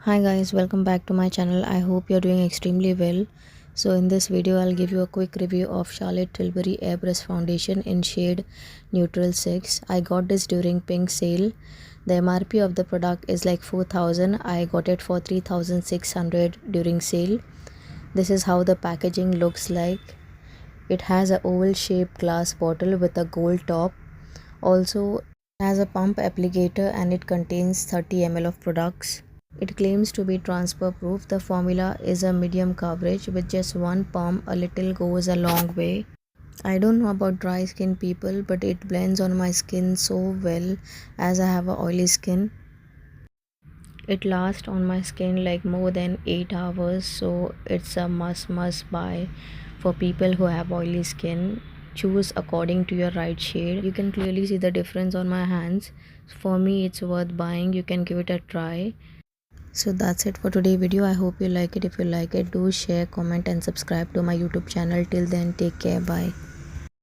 Hi guys, welcome back to my channel. I hope you're doing extremely well. So in this video I'll give you a quick review of Charlotte Tilbury Airbrush Foundation in shade Neutral 6. I got this during pink sale. The MRP of the product is like 4,000. I got it for 3,600 during sale. This is how the packaging looks like. It has a oval shaped glass bottle with a gold top. Also it has a pump applicator and it contains 30 ml of products. It claims to be transfer proof. The formula is a medium coverage. With just one pump, a little goes a long way. I don't know about dry skin people, but it blends on my skin so well as I have a oily skin. It lasts on my skin like more than 8 hours, so it's a must buy for people who have oily skin. Choose according to your right shade. You can clearly see the difference on my hands. For me it's worth buying. You can give it a try. So that's it for today's video. I hope you like it. If you like it, do share, comment and subscribe to my YouTube channel. Till then, take care. Bye.